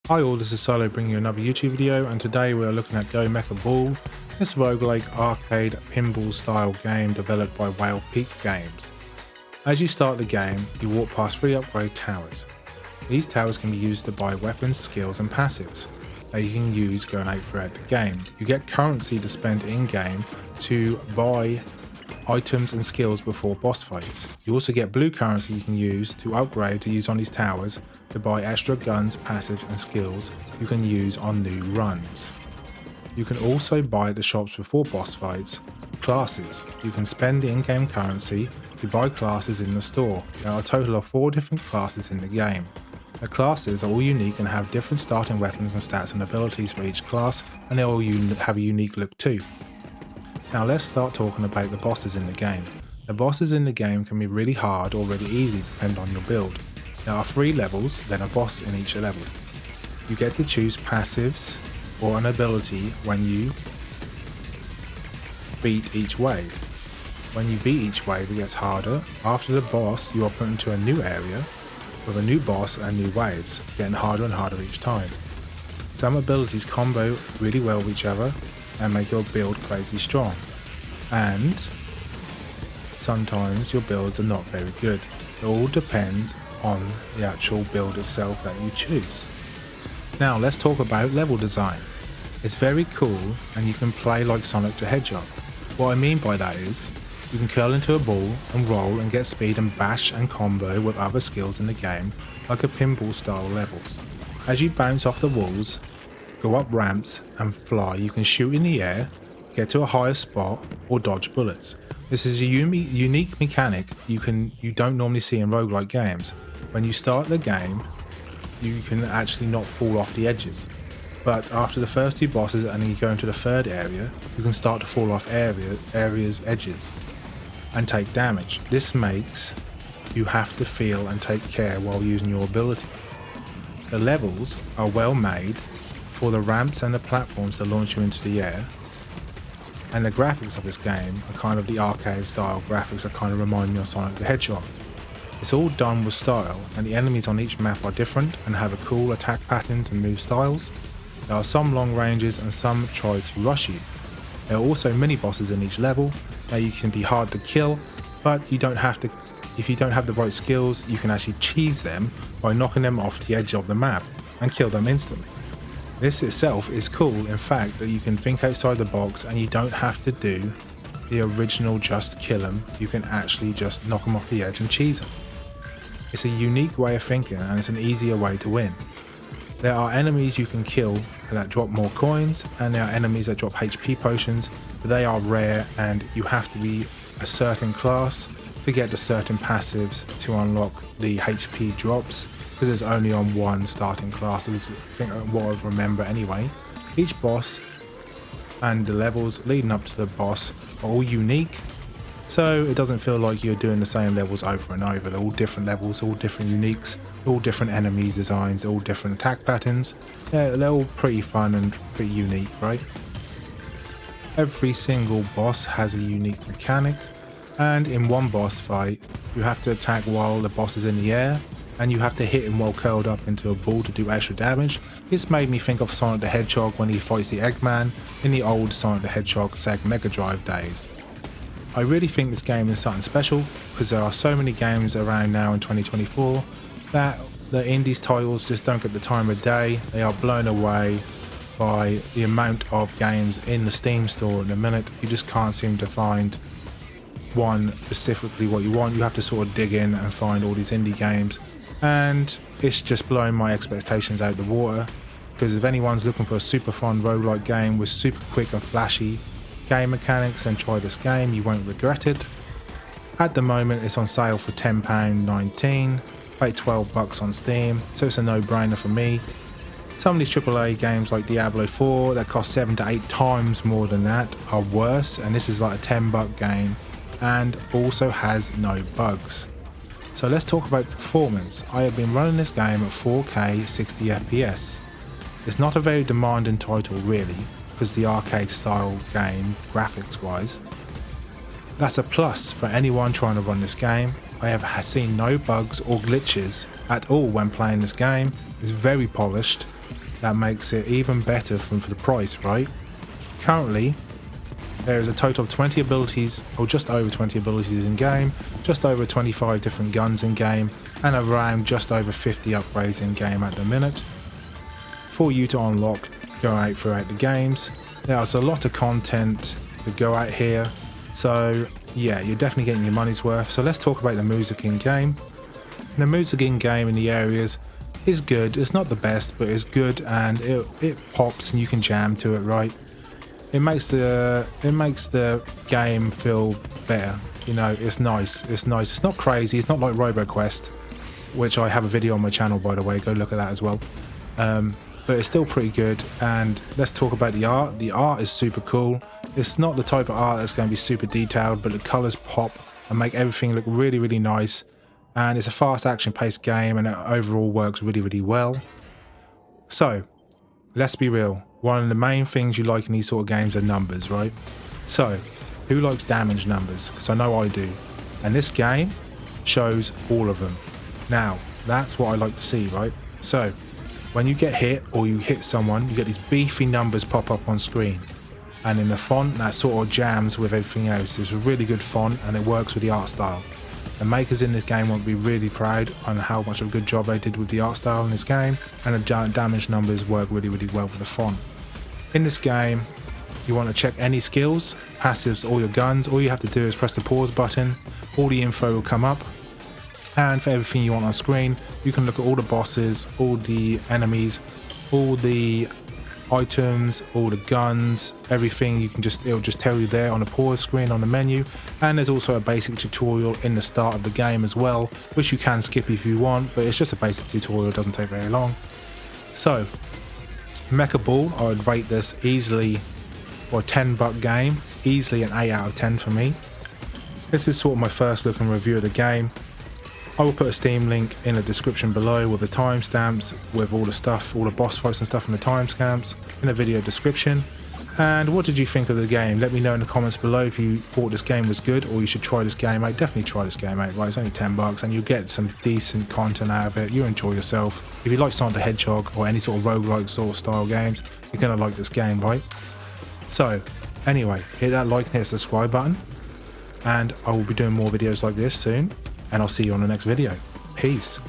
Hi all, this is Solo bringing you another YouTube video, and today we are looking at Go Mecha Ball. This roguelike arcade pinball style game developed by RogueLike games. As you start the game, you walk past 3 upgrade towers. These towers can be used to buy weapons, skills and passives that you can use going out throughout the game. You get currency to spend in game to buy items and skills before boss fights. You also get blue currency you can use to upgrade to use on these towers to buy extra guns, passives and skills you can use on new runs. You can also buy at the shops before boss fights classes. You can spend the in-game currency to buy classes in the store. There are a total of 4 different classes in the game. The classes are all unique and have different starting weapons and stats and abilities for each class, and they all have a unique look too. Now let's start talking about the bosses in the game. The bosses in the game can be really hard or really easy depending on your build. There are 3 levels, then a boss in each level. You get to choose passives or an ability when you beat each wave. When you beat each wave it gets harder. After the boss you are put into a new area with a new boss and new waves, getting harder and harder each time. Some abilities combo really well with each other and make your build crazy strong, and sometimes your builds are not very good. It all depends on the actual build itself that you choose. Now let's talk about level design. It's very cool and you can play like Sonic the Hedgehog. What I mean by that is you can curl into a ball and roll and get speed and bash and combo with other skills in the game like a pinball style levels. As you bounce off the walls, go up ramps and fly, you can shoot in the air, get to a higher spot or dodge bullets. This is a unique mechanic you don't normally see in roguelike games. When you start the game you can actually not fall off the edges, but after the first 2 bosses and then you go into the 3rd area you can start to fall off areas edges and take damage. This makes you have to feel and take care while using your ability. The levels are well made for the ramps and the platforms to launch you into the air, and the graphics of this game are kind of the arcade style graphics that kind of remind me of Sonic the Hedgehog. It's all done with style, and the enemies on each map are different and have a cool attack patterns and move styles. There are some long ranges and some try to rush you. There are also mini bosses in each level that you can be hard to kill, but you don't have to. If you don't have the right skills you can actually cheese them by knocking them off the edge of the map and kill them instantly. This itself is cool, in fact, that you can think outside the box and you don't have to do the original just kill them, you can actually just knock them off the edge and cheese them. It's a unique way of thinking and it's an easier way to win. There are enemies you can kill that drop more coins, and there are enemies that drop HP potions, but they are rare and you have to be a certain class to get the certain passives to unlock the HP drops, because it's only on 1 starting class, I think what I remember anyway. Each boss and the levels leading up to the boss are all unique, so it doesn't feel like you're doing the same levels over and over. They're all different levels, all different uniques, all different enemy designs, all different attack patterns. They're all pretty fun and pretty unique, right? Every single boss has a unique mechanic, and in one boss fight you have to attack while the boss is in the air, and you have to hit him while curled up into a ball to do extra damage. This made me think of Sonic the Hedgehog when he fights the Eggman in the old Sonic the Hedgehog Sega Mega Drive days. I really think this game is something special because there are so many games around now in 2024 that the indies titles just don't get the time of day. They are blown away by the amount of games in the Steam store in a minute. You just can't seem to find one specifically what you want. You have to sort of dig in and find all these indie games, and it's just blowing my expectations out the water, because if anyone's looking for a super fun roguelike game with super quick and flashy game mechanics, then try this game, you won't regret it. At the moment it's on sale for £10.19, about $12 on Steam, so it's a no-brainer for me. Some of these AAA games like Diablo 4 that cost 7 to 8 times more than that are worse, and this is like a $10 game and also has no bugs. So let's talk about performance. I have been running this game at 4K 60 FPS. It's not a very demanding title really, because the arcade style game graphics wise. That's a plus for anyone trying to run this game. I have seen no bugs or glitches at all when playing this game. It's very polished that makes it even better for the price, right? Currently, there is a total of 20 abilities, or just over 20 abilities in game, just over 25 different guns in game, and around just over 50 upgrades in game at the minute for you to unlock go out throughout the games. There's a lot of content to go out here, so yeah, you're definitely getting your money's worth. So let's talk about the music in game. The music in game in the areas is good. It's not the best, but it's good, and it pops and you can jam to it, right? It makes the game feel better. You know, it's nice. It's nice. It's not crazy. It's not like RogueQuest, which I have a video on my channel, by the way. Go look at that as well. But it's still pretty good. And let's talk about the art. The art is super cool. It's not the type of art that's going to be super detailed, but the colors pop and make everything look really, really nice. And it's a fast action-paced game, and it overall works really, really well. So, let's be real. One of the main things you like in these sort of games are numbers, right? So, who likes damage numbers? Because I know I do. And this game shows all of them. Now, that's what I like to see, right? So, when you get hit or you hit someone, you get these beefy numbers pop up on screen. And in the font, that sort of jams with everything else. It's a really good font, and it works with the art style. The makers in this game want to be really proud on how much of a good job they did with the art style in this game, and the damage numbers work really, really well with the font. In this game, you want to check any skills, passives, or your guns. All you have to do is press the pause button, all the info will come up, and for everything you want on screen, you can look at all the bosses, all the enemies, all the items, all the guns, everything. It'll just tell you there on the pause screen on the menu. And there's also a basic tutorial in the start of the game as well, which you can skip if you want, but it's just a basic tutorial, it doesn't take very long. So Mecha Ball, I would rate this easily, or a $10 game, easily an 8 out of 10 for me. This is sort of my first look and review of the game. I will put a Steam link in the description below with the timestamps, with all the stuff, all the boss fights and stuff, and the timestamps in the video description. And what did you think of the game? Let me know in the comments below if you thought this game was good, or you should try this game out. Definitely try this game out, right? It's only $10 and you'll get some decent content out of it. You enjoy yourself. If you like Sonic the Hedgehog or any sort of roguelike sort of style games, you're going to like this game, right? So anyway, hit that like and hit the subscribe button, and I will be doing more videos like this soon. And I'll see you on the next video. Peace.